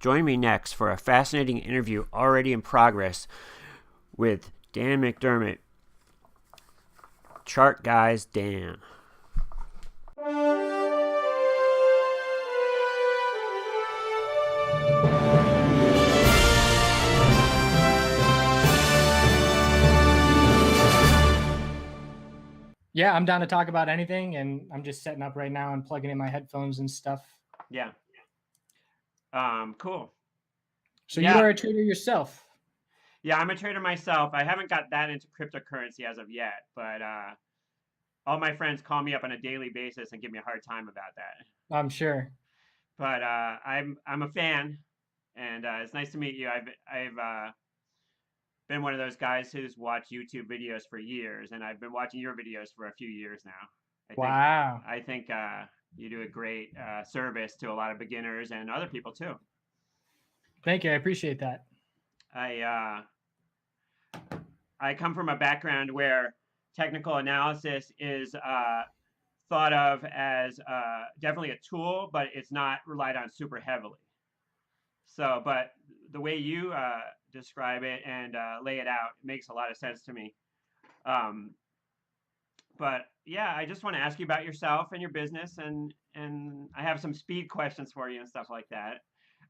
Join me next for a fascinating interview already in progress with Dan McDermitt. Chart Guys Dan. Yeah, I'm down to talk about anything, and I'm just setting up right now and plugging in my headphones and stuff. Yeah. Cool. So you are a trader yourself. Yeah, I'm a trader myself. I haven't got that into cryptocurrency as of yet, but all my friends call me up on a daily basis and give me a hard time about that. I'm sure. But I'm a fan, and it's nice to meet you. I've been one of those guys who's watched YouTube videos for years, and I've been watching your videos for a few years now. Wow. I think you do a great service to a lot of beginners and other people too. Thank you. I appreciate that. I come from a background where technical analysis is thought of as definitely a tool, but it's not relied on super heavily. So, but the way you describe it and lay it out makes a lot of sense to me. But yeah, I just want to ask you about yourself and your business, and I have some speed questions for you and stuff like that.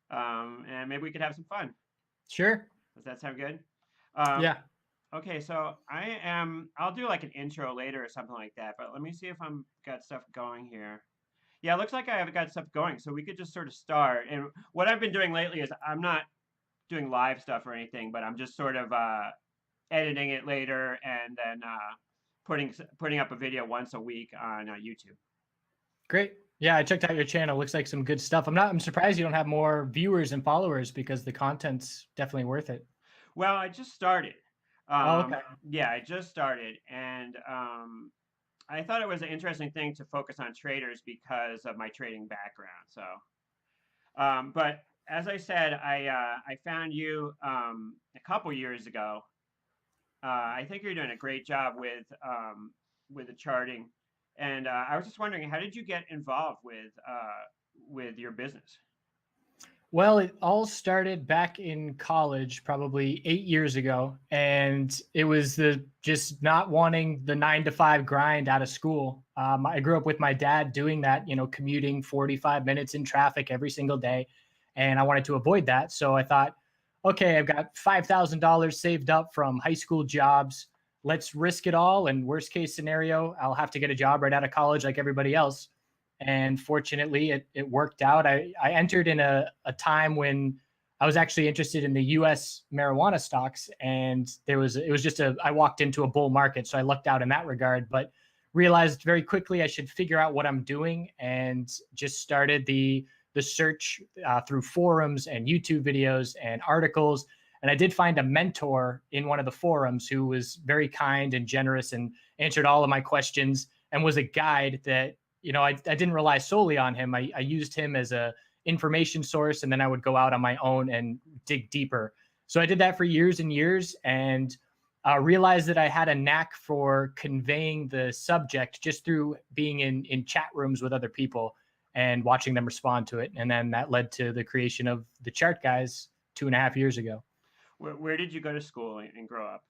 And maybe we could have some fun. Sure. Does that sound good? Yeah. Okay, so I'll do like an intro later or something like that, but let me see if I'm got stuff going here. Yeah, it looks like I have got stuff going, so we could just sort of start. And what I've been doing lately is I'm not doing live stuff or anything, but I'm just sort of editing it later and then putting up a video once a week on YouTube. Great. Yeah, I checked out your channel. Looks like some good stuff. I'm surprised you don't have more viewers and followers because the content's definitely worth it. Well, I just started. Okay. Yeah, I just started, and I thought it was an interesting thing to focus on traders because of my trading background. So, but as I said, I found you a couple years ago. I think you're doing a great job with the charting, and I was just wondering, how did you get involved with your business? Well, it all started back in college, probably 8 years ago. And it was the just not wanting the 9 to 5 grind out of school. I grew up with my dad doing that, commuting 45 minutes in traffic every single day. And I wanted to avoid that. So I thought, okay, I've got $5,000 saved up from high school jobs. Let's risk it all. And worst case scenario, I'll have to get a job right out of college like everybody else. And fortunately, it worked out. I entered in a time when I was actually interested in the U.S. marijuana stocks, and it was just I walked into a bull market, so I lucked out in that regard. But realized very quickly I should figure out what I'm doing, and just started the search through forums and YouTube videos and articles. And I did find a mentor in one of the forums who was very kind and generous and answered all of my questions and was a guide that I didn't rely solely on him. I used him as a information source, and then I would go out on my own and dig deeper. So I did that for years and years, and realized that I had a knack for conveying the subject just through being in chat rooms with other people and watching them respond to it. And then that led to the creation of the Chart Guys 2.5 years ago. Where did you go to school and grow up?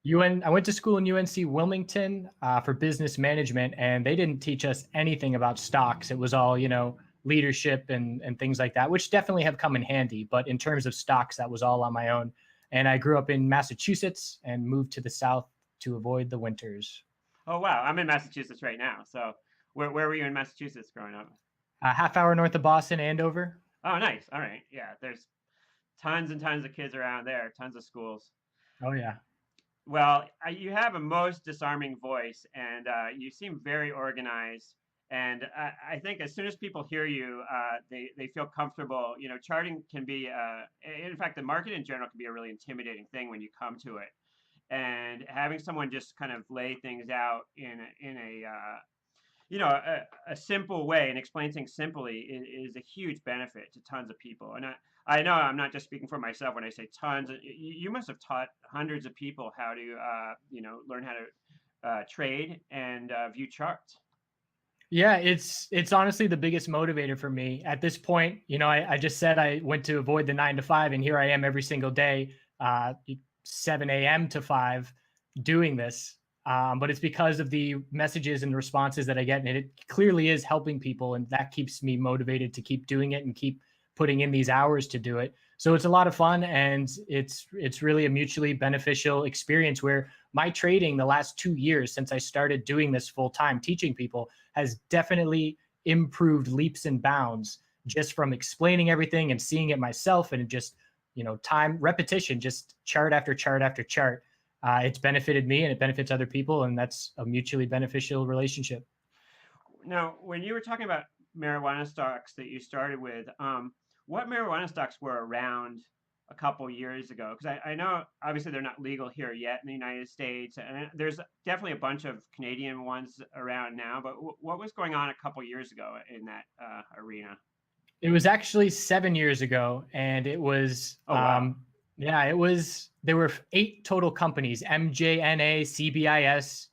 I went to school in UNC Wilmington for business management, and they didn't teach us anything about stocks. It was all, leadership and things like that, which definitely have come in handy. But in terms of stocks, that was all on my own. And I grew up in Massachusetts and moved to the South to avoid the winters. Oh, wow. I'm in Massachusetts right now. So where were you in Massachusetts growing up? A half hour north of Boston, Andover. Oh, nice. All right. Yeah, there's tons and tons of kids around there, tons of schools. Oh, yeah. Well, you have a most disarming voice, and you seem very organized. And I think as soon as people hear you, they feel comfortable. Charting can be, in fact, the market in general can be a really intimidating thing when you come to it. And having someone just kind of lay things out in a simple way and explain things simply is a huge benefit to tons of people. And I know I'm not just speaking for myself when I say tons. You must have taught hundreds of people how to, learn how to trade and view charts. Yeah, it's honestly the biggest motivator for me at this point. I just said I went to avoid the 9 to 5, and here I am every single day, 7 a.m. to 5, doing this. But it's because of the messages and the responses that I get, and it clearly is helping people, and that keeps me motivated to keep doing it and keep putting in these hours to do it. So it's a lot of fun, and it's really a mutually beneficial experience where my trading the last 2 years since I started doing this full time teaching people has definitely improved leaps and bounds just from explaining everything and seeing it myself, and just time repetition, just chart after chart after chart. It's benefited me and it benefits other people, and that's a mutually beneficial relationship. Now, when you were talking about marijuana stocks that you started with, what marijuana stocks were around a couple years ago? Because I know obviously they're not legal here yet in the United States, and there's definitely a bunch of Canadian ones around now. But what was going on a couple years ago in that arena? It was actually 7 years ago, and it was Oh wow! yeah, it was there were 8 total companies: MJNA, CBIS.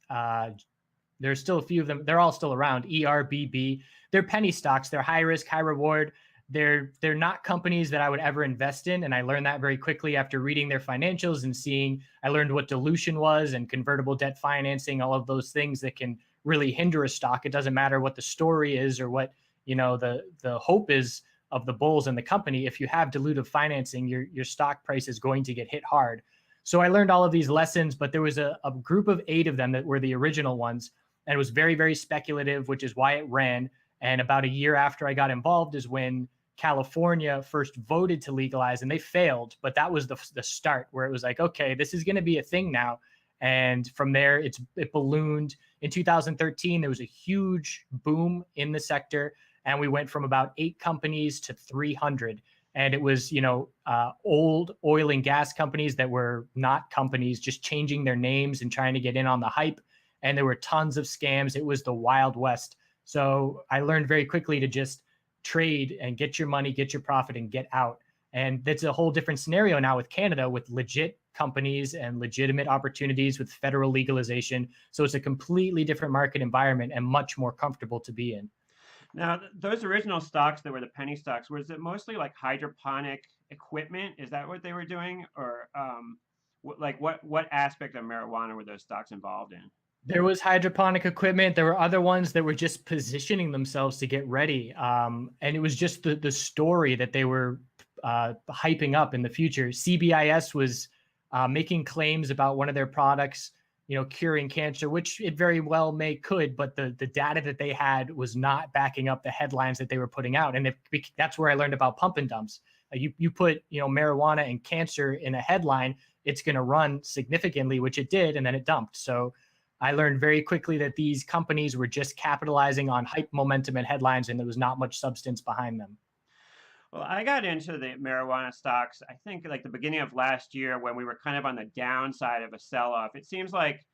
There's still a few of them. They're all still around. ERBB. They're penny stocks. They're high risk, high reward. They're not companies that I would ever invest in, and I learned that very quickly after reading their financials and seeing. I learned what dilution was and convertible debt financing, all of those things that can really hinder a stock. It doesn't matter what the story is or what the hope is of the bulls and the company. If you have dilutive financing, your stock price is going to get hit hard. So I learned all of these lessons, but there was a group of 8 of them that were the original ones, and it was very, very speculative, which is why it ran. And about a year after I got involved is when California first voted to legalize, and they failed. But that was the start where it was like, okay, this is going to be a thing now. And from there, it ballooned. In 2013, there was a huge boom in the sector, and we went from about 8 companies to 300. And it was, old oil and gas companies that were not companies, just changing their names and trying to get in on the hype. And there were tons of scams. It was the Wild West. So I learned very quickly to just trade and get your money, get your profit, and get out. And that's a whole different scenario now with Canada, with legit companies and legitimate opportunities with federal legalization. So it's a completely different market environment and much more comfortable to be in. Now, those original stocks that were the penny stocks, was it mostly like hydroponic equipment? Is that what they were doing, or what aspect of marijuana were those stocks involved in? There was hydroponic equipment. There were other ones that were just positioning themselves to get ready. And it was just the story that they were hyping up in the future. CBIS was making claims about one of their products, curing cancer, which it very well could, but the data that they had was not backing up the headlines that they were putting out. And that's where I learned about pump and dumps. You put, marijuana and cancer in a headline, it's going to run significantly, which it did, and then it dumped. So I learned very quickly that these companies were just capitalizing on hype, momentum, and headlines, and there was not much substance behind them. Well, I got into the marijuana stocks, I think like the beginning of last year when we were kind of on the downside of a sell-off. It seems like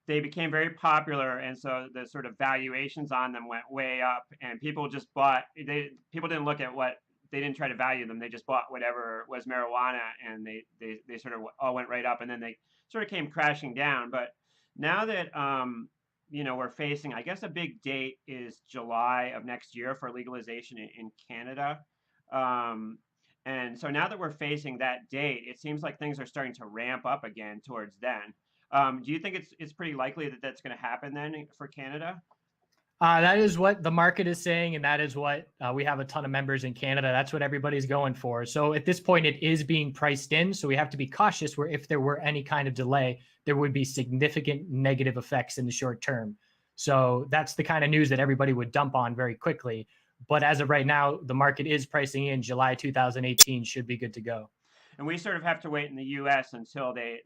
they became very popular, and so the sort of valuations on them went way up, and people just bought. People didn't look at what they didn't try to value them. They just bought whatever was marijuana, and they sort of all went right up, and then they sort of came crashing down. But now that we're facing, I guess a big date is July of next year for legalization in Canada. Um, and so now that we're facing that date, it seems like things are starting to ramp up again towards then. Do you think it's pretty likely that that's going to happen then for Canada? That is what the market is saying, and that is what we have a ton of members in Canada. That's what everybody's going for. So at this point, it is being priced in. So we have to be cautious where if there were any kind of delay, there would be significant negative effects in the short term. So that's the kind of news that everybody would dump on very quickly. But as of right now, the market is pricing in July 2018 should be good to go. And we sort of have to wait in the U.S. until they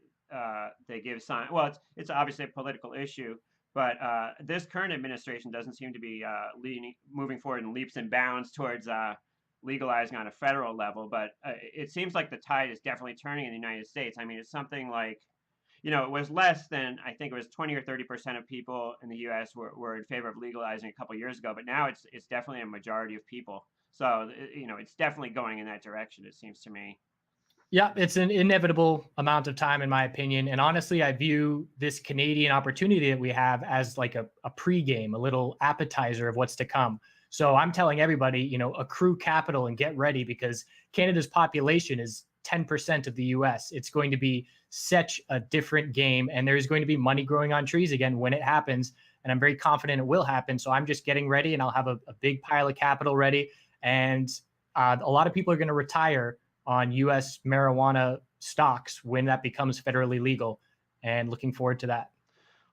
give sign. Well, it's obviously a political issue, but this current administration doesn't seem to be moving forward in leaps and bounds towards legalizing on a federal level. But it seems like the tide is definitely turning in the United States. I mean, it's something like, it was less than, I think it was 20 or 30% of people in the U.S. were in favor of legalizing a couple years ago, but now it's definitely a majority of people. So it's definitely going in that direction. It seems to me. Yeah, it's an inevitable amount of time, in my opinion. And honestly, I view this Canadian opportunity that we have as like a pregame, a little appetizer of what's to come. So I'm telling everybody, accrue capital and get ready, because Canada's population is 10% of the US. It's going to be such a different game, and there's going to be money growing on trees again when it happens. And I'm very confident it will happen. So I'm just getting ready, and I'll have a big pile of capital ready. And a lot of people are going to retire on US marijuana stocks when that becomes federally legal, and looking forward to that.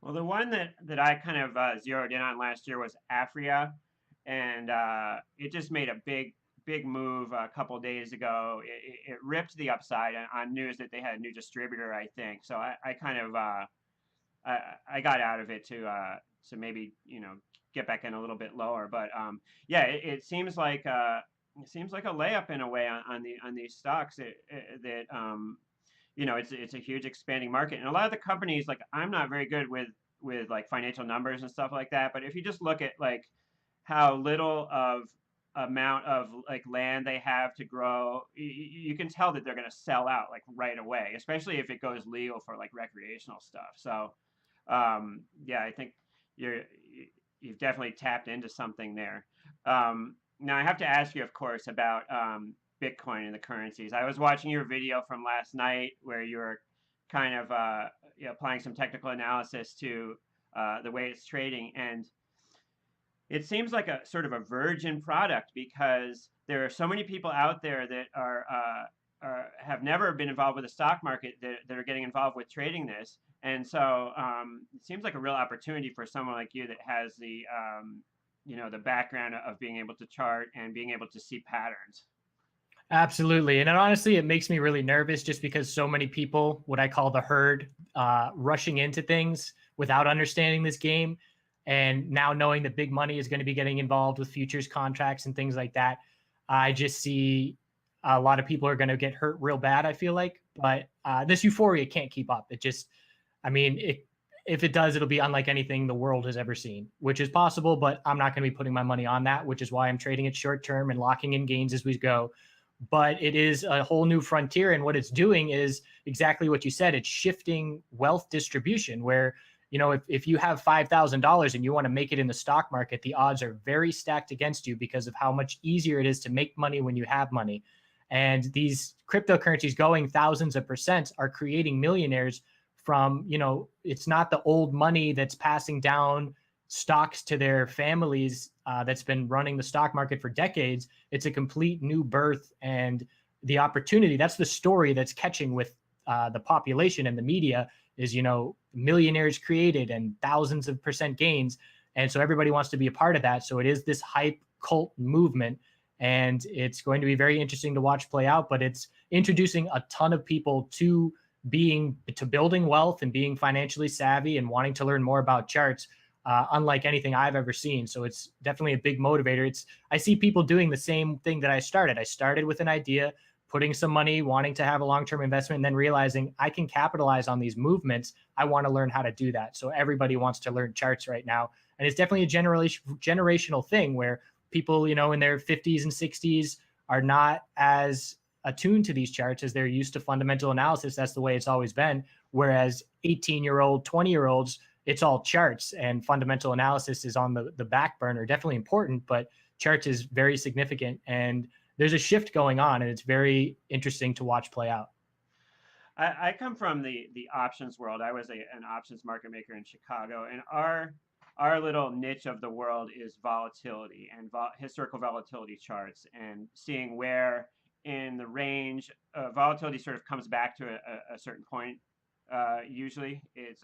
Well, the one that I kind of zeroed in on last year was Afria, and it just made a big move a couple days ago. It ripped the upside on news that they had a new distributor, I think. So I kind of I got out of it to maybe get back in a little bit lower. But yeah, it seems like a layup in a way on these stocks that it's a huge expanding market, and a lot of the companies, like, I'm not very good with like financial numbers and stuff like that, but if you just look at like how little of amount of like land they have to grow, you can tell that they're going to sell out like right away, especially if it goes legal for like recreational stuff. So yeah, I think you're you've definitely tapped into something there. Now I have to ask you, of course, about Bitcoin and the currencies. I was watching your video from last night where you were kind of applying some technical analysis to the way it's trading, and it seems like a sort of a virgin product because there are so many people out there that have never been involved with the stock market that are getting involved with trading this, and so it seems like a real opportunity for someone like you that has the background of being able to chart and being able to see patterns. Absolutely. And honestly, it makes me really nervous just because so many people, what I call the herd, rushing into things without understanding this game. And now knowing that big money is going to be getting involved with futures contracts and things like that, I just see a lot of people are going to get hurt real bad, I feel like. But this euphoria can't keep up. It just, I mean, if it does, it'll be unlike anything the world has ever seen, which is possible, but I'm not going to be putting my money on that, which is why I'm trading it short term and locking in gains as we go. But it is a whole new frontier. And what it's doing is exactly what you said. It's shifting wealth distribution where, if you have $5,000 and you want to make it in the stock market, the odds are very stacked against you because of how much easier it is to make money when you have money. And these cryptocurrencies going thousands of percent are creating millionaires from, it's not the old money that's passing down stocks to their families that's been running the stock market for decades. It's a complete new birth, and the opportunity, that's the story that's catching with the population and the media is, millionaires created and thousands of percent gains. And so everybody wants to be a part of that. So it is this hype cult movement, and it's going to be very interesting to watch play out, but it's introducing a ton of people to building wealth and being financially savvy and wanting to learn more about charts. Unlike anything I've ever seen. So it's definitely a big motivator. I see people doing the same thing that I started. I started with an idea, putting some money, wanting to have a long-term investment, and then realizing I can capitalize on these movements. I want to learn how to do that. So everybody wants to learn charts right now. And it's definitely a generational thing where people, in their 50s and 60s are not as attuned to these charts as they're used to fundamental analysis. That's the way it's always been. Whereas 18-year-old, 20-year-olds, it's all charts, and fundamental analysis is on the back burner. Definitely important, but charts is very significant, and there's a shift going on, and it's very interesting to watch play out. I come from the options world. I was an options market maker in Chicago, and our little niche of the world is volatility and historical volatility charts, and seeing where in the range volatility sort of comes back to a certain point. Usually, it's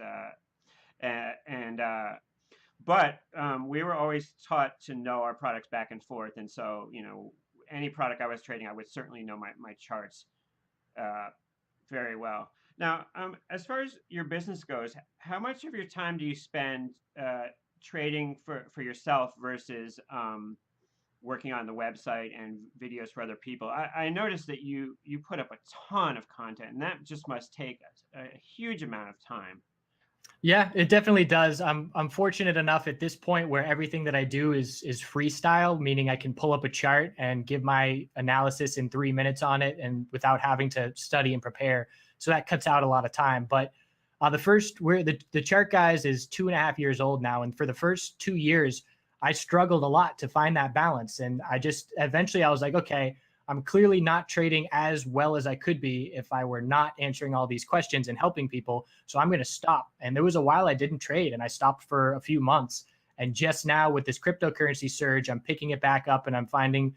but we were always taught to know our products back and forth, and so any product I was trading, I would certainly know my charts very well. Now, as far as your business goes, how much of your time do you spend trading for yourself versus working on the website and videos for other people? I noticed that you put up a ton of content, and that just must take a huge amount of time. Yeah, it definitely does. I'm fortunate enough at this point where everything that I do is freestyle, meaning I can pull up a chart and give my analysis in 3 minutes on it, and without having to study and prepare. So that cuts out a lot of time. But the first, where the chart guys is 2.5 years old now, and for the first 2 years, I struggled a lot to find that balance, and I just eventually I was like, okay, I'm clearly not trading as well as I could be if I were not answering all these questions and helping people. So I'm going to stop. And there was a while I didn't trade, and I stopped for a few months. And just now with this cryptocurrency surge, I'm picking it back up, and I'm finding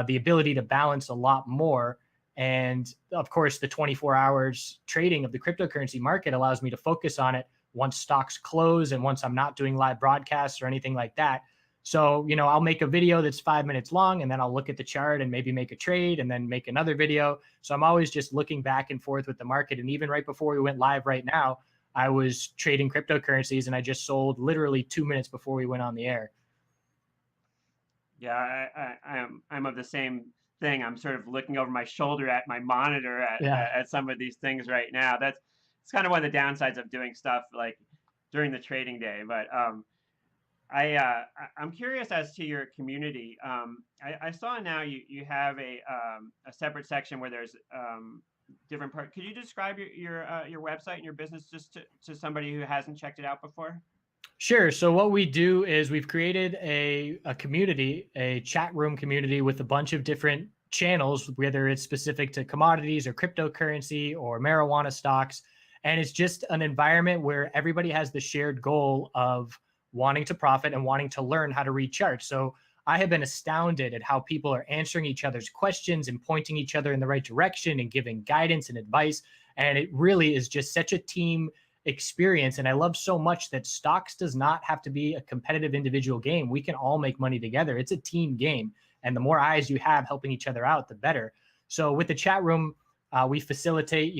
the ability to balance a lot more. And of course, the 24 hours trading of the cryptocurrency market allows me to focus on it once stocks close and once I'm not doing live broadcasts or anything like that. So, I'll make a video that's 5 minutes long, and then I'll look at the chart and maybe make a trade and then make another video. So I'm always just looking back and forth with the market. And even right before we went live right now, I was trading cryptocurrencies, and I just sold literally 2 minutes before we went on the air. Yeah, I'm of the same thing. I'm sort of looking over my shoulder at my monitor Yeah. at some of these things right now. It's kind of one of the downsides of doing stuff like during the trading day. But I'm curious as to your community. I saw now you have a separate section where there's different part. Could you describe your website and your business just to somebody who hasn't checked it out before? Sure. So what we do is we've created a community, a chat room community with a bunch of different channels, whether it's specific to commodities or cryptocurrency or marijuana stocks. And it's just an environment where everybody has the shared goal of wanting to profit and wanting to learn how to read charts. So I have been astounded at how people are answering each other's questions and pointing each other in the right direction and giving guidance and advice. And it really is just such a team experience. And I love so much that stocks does not have to be a competitive individual game. We can all make money together. It's a team game. And the more eyes you have helping each other out, the better. So with the chat room, we facilitate,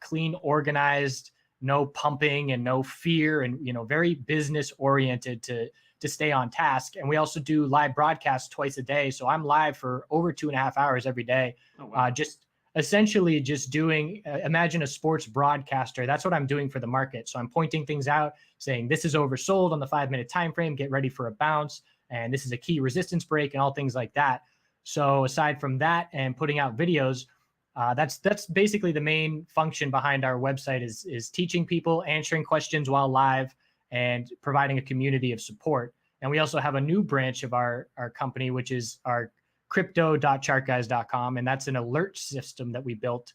clean, organized, no pumping and no fear, and, very business oriented to stay on task. And we also do live broadcasts twice a day. So I'm live for over 2.5 hours every day. Oh, wow. Just essentially just doing, imagine a sports broadcaster. That's what I'm doing for the market. So I'm pointing things out, saying this is oversold on the 5-minute time frame, get ready for a bounce, and this is a key resistance break, and all things like that. So aside from that and putting out videos, that's basically the main function behind our website is teaching people, answering questions while live, and providing a community of support. And we also have a new branch of our company, which is our crypto.chartguys.com, and that's an alert system that we built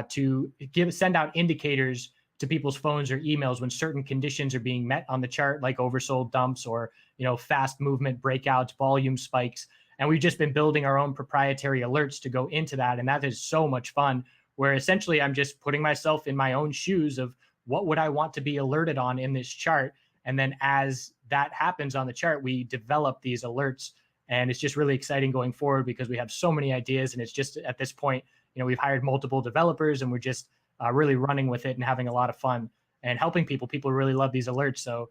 to send out indicators to people's phones or emails when certain conditions are being met on the chart, like oversold dumps or fast movement breakouts, volume spikes. And we've just been building our own proprietary alerts to go into that, and that is so much fun. Where essentially I'm just putting myself in my own shoes of what would I want to be alerted on in this chart, and then as that happens on the chart, we develop these alerts. And it's just really exciting going forward because we have so many ideas. And it's just at this point, we've hired multiple developers, and we're just really running with it and having a lot of fun and helping people. People really love these alerts. So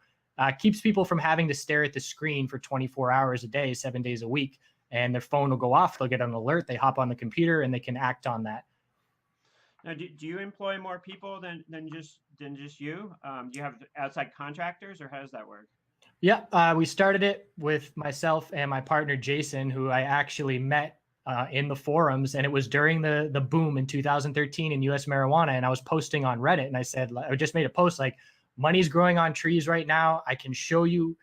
keeps people from having to stare at the screen for 24 hours a day, 7 days a week. And their phone will go off. They'll get an alert. They hop on the computer and they can act on that. Now, do you employ more people than just you? Do you have outside contractors, or how does that work? Yeah, we started it with myself and my partner, Jason, who I actually met in the forums. And it was during the boom in 2013 in US marijuana. And I was posting on Reddit, and I said, I just made a post like, money's growing on trees right now. I can show you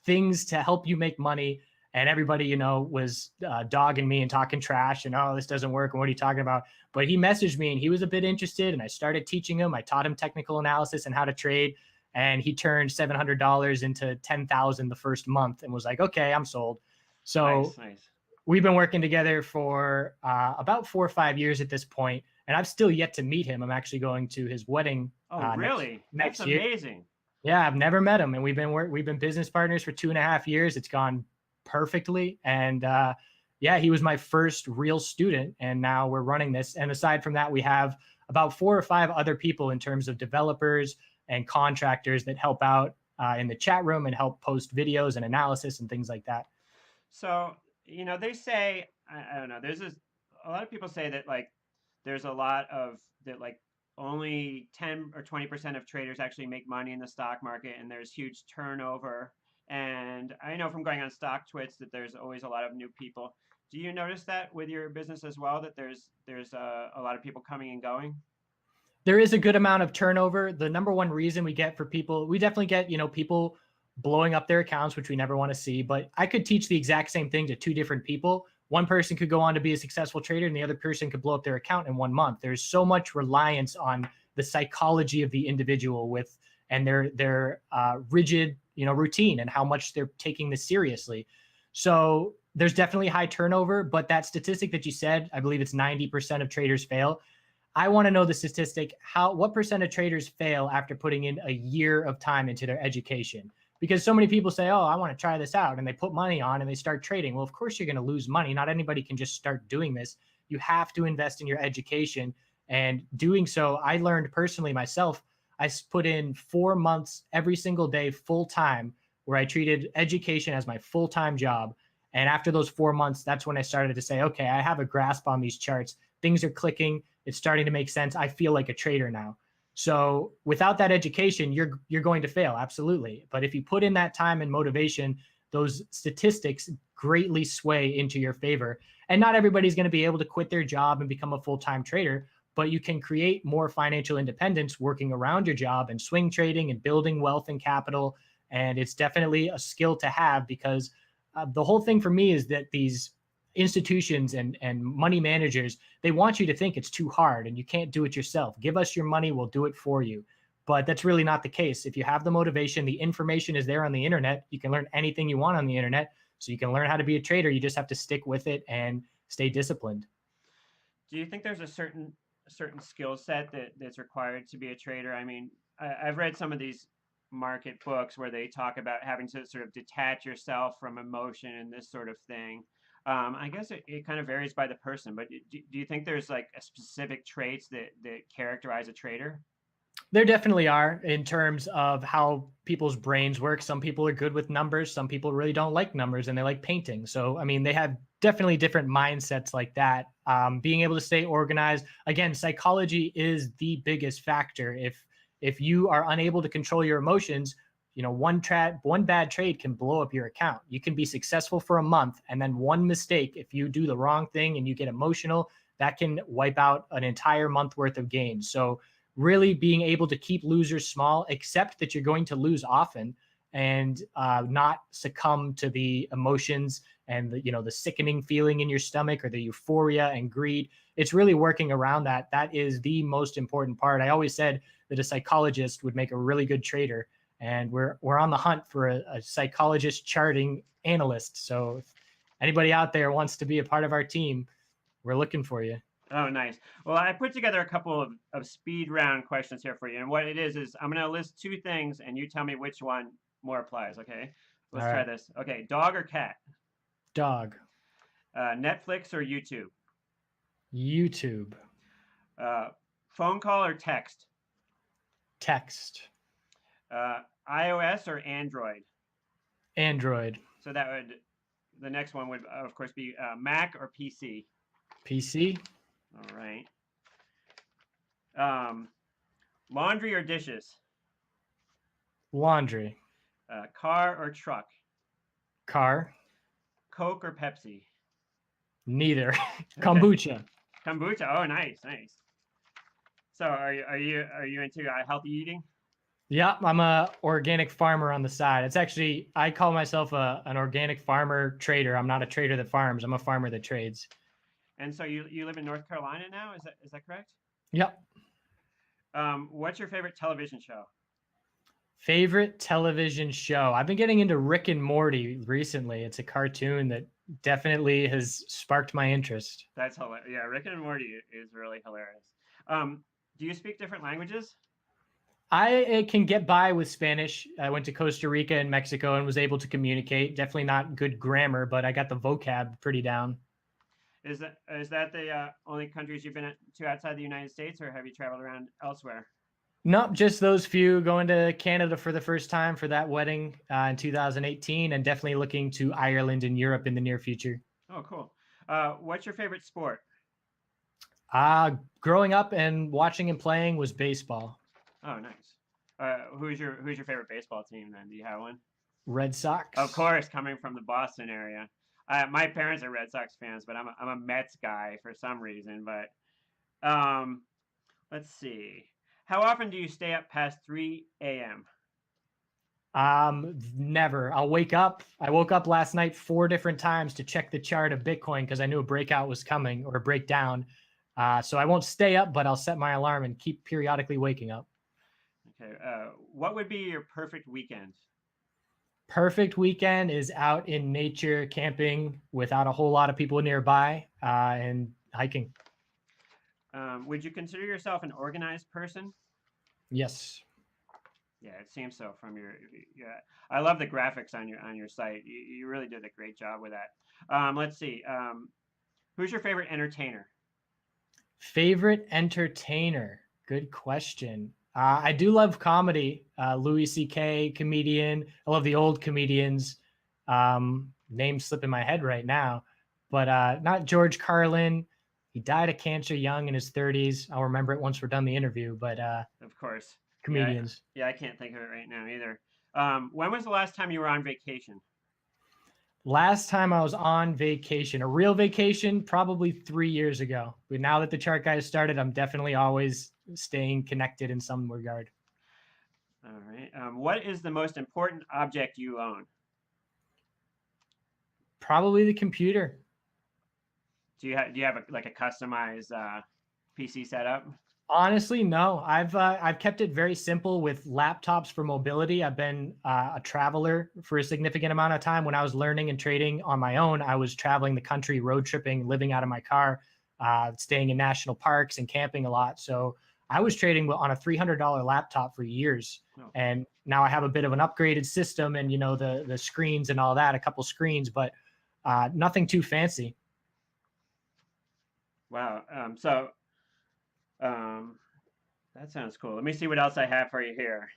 things to help you make money. And everybody, was dogging me and talking trash and, oh, this doesn't work. And what are you talking about? But he messaged me and he was a bit interested, and I started teaching him. I taught him technical analysis and how to trade. And he turned $700 into 10,000 the first month and was like, okay, I'm sold. So nice. We've been working together for about 4 or 5 years at this point, and I've still yet to meet him. I'm actually going to his wedding. Oh, really? Next That's year. Amazing. Yeah, I've never met him, and we've been business partners for 2.5 years. It's gone perfectly, and yeah, he was my first real student, and now we're running this. And aside from that, we have about 4 or 5 other people in terms of developers and contractors that help out in the chat room and help post videos and analysis and things like that. So, they say, I don't know, a lot of people say that like there's a lot of that like only 10 or 20% of traders actually make money in the stock market, and there's huge turnover. And I know from going on Stocktwits that there's always a lot of new people. Do you notice that with your business as well, that there's a lot of people coming and going? There is a good amount of turnover. The number one reason we get for people, we definitely get, people blowing up their accounts, which we never want to see. But I could teach the exact same thing to two different people. One person could go on to be a successful trader and the other person could blow up their account in 1 month. There's so much reliance on the psychology of the individual and their rigid, routine and how much they're taking this seriously. So there's definitely high turnover, but that statistic that you said, I believe it's 90% of traders fail. I want to know the statistic. What percent of traders fail after putting in a year of time into their education? Because so many people say, oh, I want to try this out. And they put money on and they start trading. Well, of course, you're going to lose money. Not anybody can just start doing this. You have to invest in your education. And doing so, I learned personally myself, I put in 4 months every single day full time where I treated education as my full-time job. And after those 4 months, that's when I started to say, okay, I have a grasp on these charts. Things are clicking. It's starting to make sense. I feel like a trader now. So without that education, you're going to fail. Absolutely. But if you put in that time and motivation, those statistics greatly sway into your favor. And not everybody's going to be able to quit their job and become a full-time trader, but you can create more financial independence working around your job and swing trading and building wealth and capital. And it's definitely a skill to have, because the whole thing for me is that these institutions and money managers, they want you to think it's too hard and you can't do it yourself. Give us your money, we'll do it for you. But that's really not the case. If you have the motivation, the information is there on the internet. You can learn anything you want on the internet. So you can learn how to be a trader. You just have to stick with it and stay disciplined. Do you think there's a certain skill set that's required to be a trader? I mean, I've read some of these market books where they talk about having to sort of detach yourself from emotion and this sort of thing. I guess it kind of varies by the person, but do you think there's like a specific traits that characterize a trader? There definitely are, in terms of how people's brains work. Some people are good with numbers. Some people really don't like numbers and they like painting. So, I mean, they have definitely different mindsets like that. Being able to stay organized. Again, psychology is the biggest factor. If you are unable to control your emotions, one bad trade can blow up your account. You can be successful for a month, and then one mistake, if you do the wrong thing and you get emotional, that can wipe out an entire month worth of gains. So really being able to keep losers small, accept that you're going to lose often, and not succumb to the emotions and the sickening feeling in your stomach or the euphoria and greed. It's really working around that. That is the most important part. I always said that a psychologist would make a really good trader. And we're on the hunt for a psychologist charting analyst. So if anybody out there wants to be a part of our team, we're looking for you. Oh, nice. Well, I put together a couple of speed round questions here for you. And what it is I'm going to list two things and you tell me which one more applies. Okay. Let's try this. Okay. Dog or cat? Dog. Netflix or YouTube? YouTube. Phone call or text? Text. iOS or Android? Android. So the next one would, of course, be Mac or PC? PC. All right. Laundry or dishes? Laundry. Car or truck? Car. Coke or Pepsi? Neither. Kombucha. Kombucha. Oh, nice. So are you into healthy eating? Yeah, I'm a organic farmer on the side. It's actually, I call myself an organic farmer trader. I'm not a trader that farms. I'm a farmer that trades. And so you live in North Carolina now? Is that correct? Yep. What's your favorite television show? Favorite television show? I've been getting into Rick and Morty recently. It's a cartoon that definitely has sparked my interest. That's hilarious. Yeah, Rick and Morty is really hilarious. Do you speak different languages? I can get by with Spanish. I went to Costa Rica and Mexico and was able to communicate. Definitely not good grammar, but I got the vocab pretty down. Is that the only countries you've been to outside the United States, or have you traveled around elsewhere? Nope, just those few. Going to Canada for the first time for that wedding in 2018, and definitely looking to Ireland and Europe in the near future. Oh, cool. What's your favorite sport? Growing up and watching and playing was baseball. Oh, nice. Who's your favorite baseball team then? Do you have one? Red Of Sox. course, coming from the Boston area. My parents are Red Sox fans, but I'm a Mets guy for some reason. But um, let's see. How often do you stay up past 3 a.m.? Never. I'll wake up. I woke up last night 4 different times to check the chart of Bitcoin because I knew a breakout was coming or a breakdown. So I won't stay up, but I'll set my alarm and keep periodically waking up. Okay. What would be your perfect weekend? Perfect weekend is out in nature, camping without a whole lot of people nearby, and hiking. Would you consider yourself an organized person? Yes. Yeah, it seems so from your. Yeah, I love the graphics on your site. You really did a great job with that. Let's see. Who's your favorite entertainer? Favorite entertainer? Good question. I do love comedy. Louis C.K., comedian. I love the old comedians. Name slipping my head right now, but not George Carlin. He died of cancer young in his 30s. I'll remember it once we're done the interview. But Of course. comedians. Yeah, I can't think of it right now either. When was the last time you were on vacation? Last time I was on vacation, a real vacation, probably 3 years ago. But now that the chart guys started, I'm definitely always staying connected in some regard. All right. What is the most important object you own? Probably the computer. Do you have like a customized PC setup? Honestly, no. I've kept it very simple with laptops for mobility. I've been a traveler for a significant amount of time. When I was learning and trading on my own, I was traveling the country, road tripping, living out of my car, staying in national parks and camping a lot. So I was trading on a $300 laptop for years, and now I have a bit of an upgraded system, and the screens and all that, a couple screens, but nothing too fancy. Wow. That sounds cool. Let me see what else I have for you here.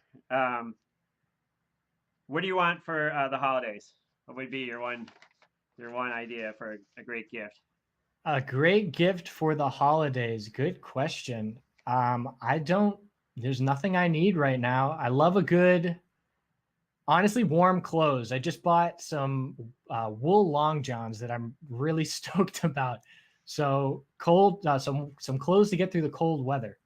What do you want for the holidays? What would be your one idea for a great gift? A great gift for the holidays. Good question. There's nothing I need right now. I love honestly, warm clothes. I just bought some wool long johns that I'm really stoked about. So some clothes to get through the cold weather.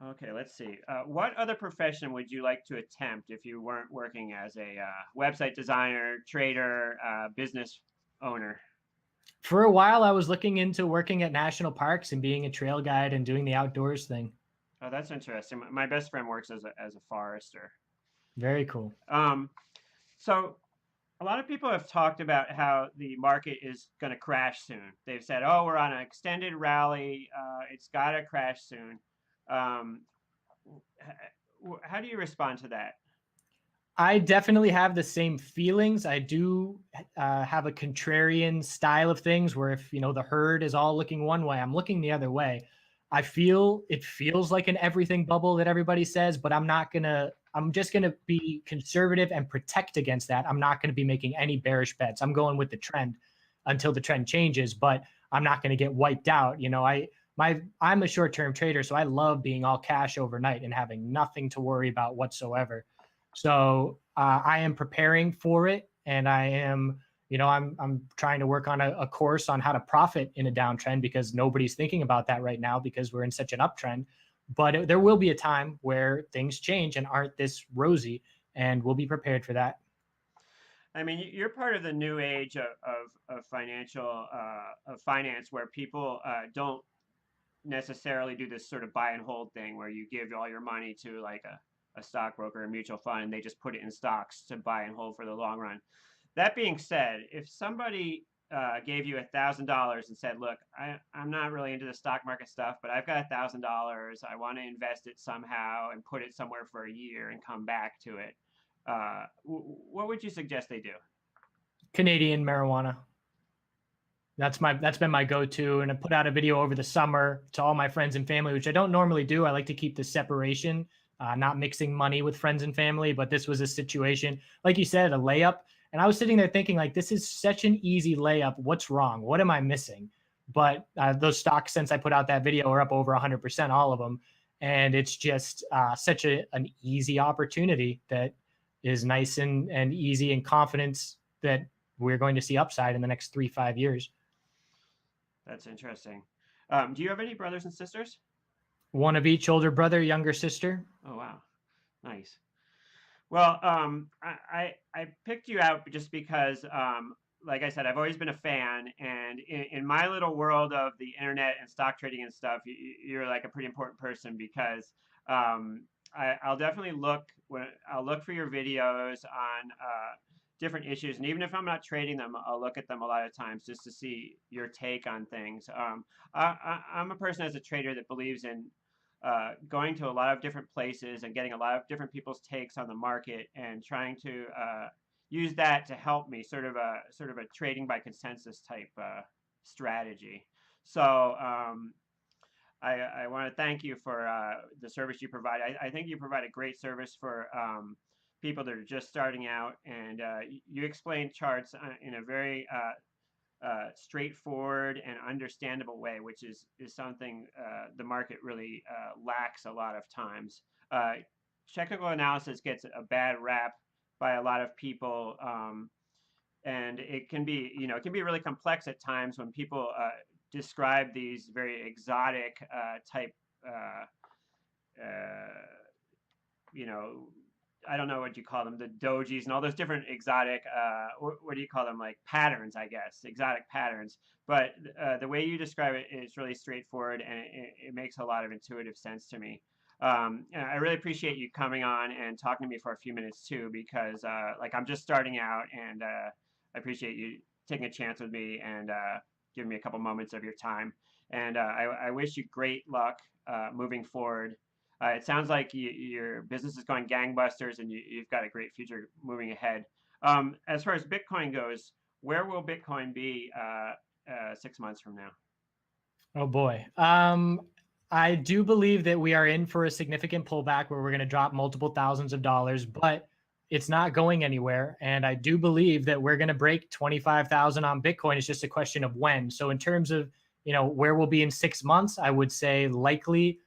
Okay, let's see. What other profession would you like to attempt if you weren't working as a website designer, trader, business owner? For a while, I was looking into working at national parks and being a trail guide and doing the outdoors thing. Oh, that's interesting. My best friend works as a forester. Very cool. So a lot of people have talked about how the market is going to crash soon. They've said, "Oh, we're on an extended rally. It's got to crash soon." How do you respond to that? I definitely have the same feelings. I do have a contrarian style of things where if, the herd is all looking one way, I'm looking the other way. It feels like an everything bubble that everybody says, but I'm just going to be conservative and protect against that. I'm not going to be making any bearish bets. I'm going with the trend until the trend changes, but I'm not going to get wiped out. I'm a short-term trader, so I love being all cash overnight and having nothing to worry about whatsoever. So I am preparing for it, and I am, I'm trying to work on a course on how to profit in a downtrend because nobody's thinking about that right now because we're in such an uptrend. But there will be a time where things change and aren't this rosy, and we'll be prepared for that. I mean, you're part of the new age of finance where people don't necessarily do this sort of buy and hold thing where you give all your money to like a stockbroker or mutual fund and they just put it in stocks to buy and hold for the long run. That being said, if somebody gave you $1,000 and said, "Look, I'm not really into the stock market stuff, but I've got $1,000. I want to invest it somehow and put it somewhere for a year and come back to it," what would you suggest they do? Canadian marijuana. That's been my go-to, and I put out a video over the summer to all my friends and family, which I don't normally do. I like to keep the separation, not mixing money with friends and family. But this was a situation, like you said, a layup. And I was sitting there thinking, like, this is such an easy layup. What's wrong? What am I missing? but those stocks since I put out that video are up over 100%, all of them. And it's just such an easy opportunity that is nice and easy, and confidence that we're going to see upside in the next 3-5 years. That's interesting. Do you have any brothers and sisters? One of each, older brother, younger sister. Oh, wow. Nice. Well, I picked you out just because, like I said, I've always been a fan, and in my little world of the internet and stock trading and stuff, you're like a pretty important person because I'll definitely I'll look for your videos on different issues, and even if I'm not trading them, I'll look at them a lot of times just to see your take on things. I'm a person as a trader that believes in going to a lot of different places and getting a lot of different people's takes on the market and trying to use that to help me, sort of a trading by consensus type strategy. So I want to thank you for the service you provide. I think you provide a great service for people that are just starting out, and you explain charts in a very straightforward and understandable way, which is something the market really lacks a lot of times. Technical analysis gets a bad rap by a lot of people, and it can be really complex at times when people describe these very exotic type I don't know what you call them, the dojis and all those different exotic, what do you call them, like patterns, I guess, exotic patterns. But the way you describe it is really straightforward, and it makes a lot of intuitive sense to me. And I really appreciate you coming on and talking to me for a few minutes too, because like I'm just starting out, and I appreciate you taking a chance with me and giving me a couple moments of your time. And I wish you great luck moving forward. It sounds like your business is going gangbusters, and you've got a great future moving ahead. As far as Bitcoin goes, where will Bitcoin be 6 months from now? Oh boy. I do believe that we are in for a significant pullback where we're going to drop multiple thousands of dollars, but it's not going anywhere. And I do believe that we're going to break 25,000 on Bitcoin. It's just a question of when. So in terms of, where we'll be in 6 months, I would say likely,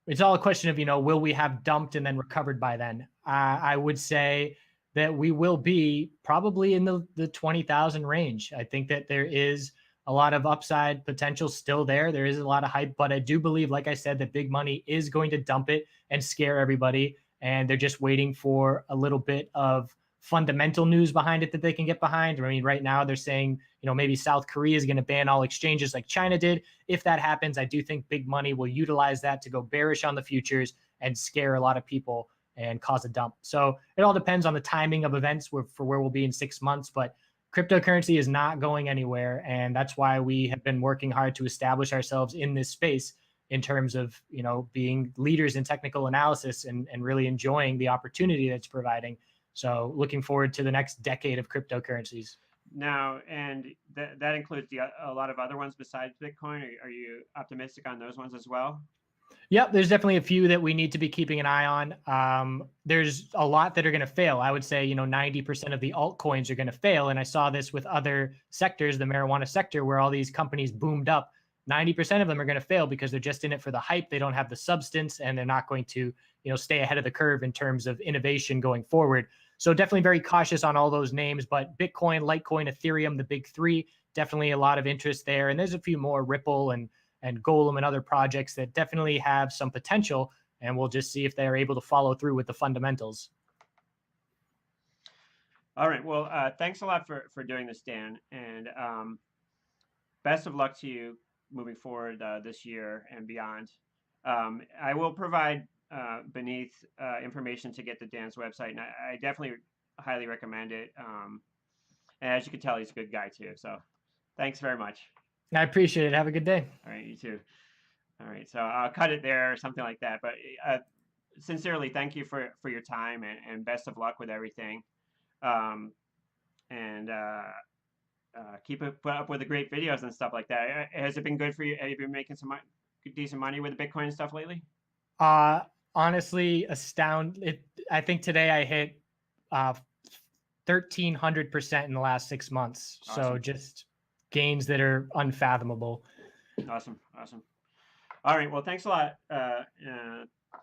it's all a question of, will we have dumped and then recovered by then? I would say that we will be probably in the 20,000 range. I think that there is a lot of upside potential still there. There is a lot of hype, but I do believe, like I said, that big money is going to dump it and scare everybody. And they're just waiting for a little bit of fundamental news behind it that they can get behind. I mean, right now they're saying, maybe South Korea is going to ban all exchanges like China did. If that happens, I do think big money will utilize that to go bearish on the futures and scare a lot of people and cause a dump. So it all depends on the timing of events for where we'll be in 6 months, but cryptocurrency is not going anywhere. And that's why we have been working hard to establish ourselves in this space in terms of, being leaders in technical analysis and really enjoying the opportunity that's providing. So looking forward to the next decade of cryptocurrencies. Now, and that includes a lot of other ones besides Bitcoin. Are you optimistic on those ones as well? Yep, there's definitely a few that we need to be keeping an eye on. There's a lot that are going to fail. I would say, 90% of the altcoins are going to fail. And I saw this with other sectors, the marijuana sector, where all these companies boomed up. 90% of them are going to fail because they're just in it for the hype. They don't have the substance, and they're not going to, stay ahead of the curve in terms of innovation going forward. So definitely very cautious on all those names, but Bitcoin, Litecoin, Ethereum, the big three, definitely a lot of interest there. And there's a few more, Ripple and Golem and other projects that definitely have some potential, and we'll just see if they're able to follow through with the fundamentals. All right. Well, thanks a lot for doing this, Dan, and best of luck to you moving forward this year and beyond. I will provide beneath information to get to Dan's website, and I definitely highly recommend it. And as you can tell, he's a good guy too. So thanks very much. I appreciate it. Have a good day. All right, you too. All right, so I'll cut it there or something like that. But sincerely, thank you for your time, and best of luck with everything. And keep up with the great videos and stuff like that. Has it been good for you? Have you been making some decent money with the Bitcoin and stuff lately? Honestly, I think today I hit 1,300% in the last 6 months. Awesome. So just gains that are unfathomable. Awesome. All right. Well, thanks a lot.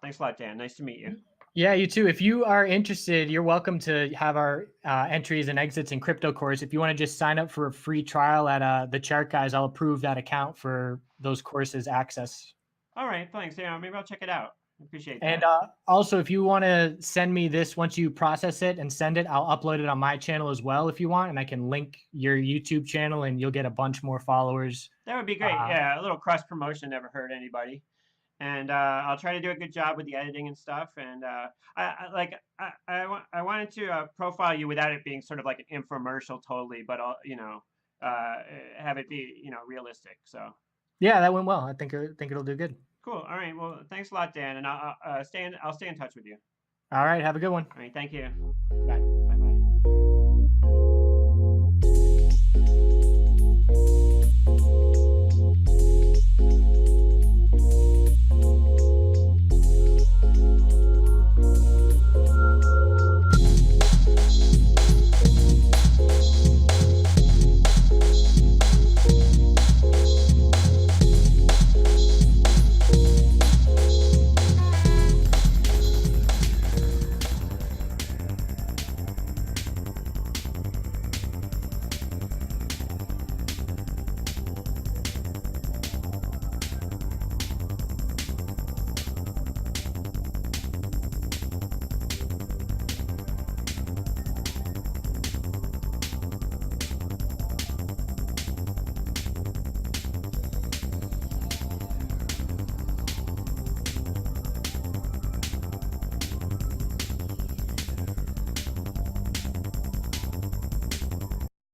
Thanks a lot, Dan. Nice to meet you. Yeah, you too. If you are interested, you're welcome to have our entries and exits in crypto course. If you want to just sign up for a free trial at the Chart Guys, I'll approve that account for those courses access. All right. Thanks. Yeah, maybe I'll check it out. Appreciate that. And also, if you want to send me this once you process it and send it, I'll upload it on my channel as well if you want, and I can link your YouTube channel, and you'll get a bunch more followers. That would be great. Yeah, a little cross promotion never hurt anybody. And I'll try to do a good job with the editing and stuff. And I wanted to profile you without it being sort of like an infomercial, totally, but have it be realistic. So yeah, that went well. I think it'll do good. Cool. All right. Well, thanks a lot, Dan, and I'll stay in touch with you. All right. Have a good one. All right. Thank you. Bye.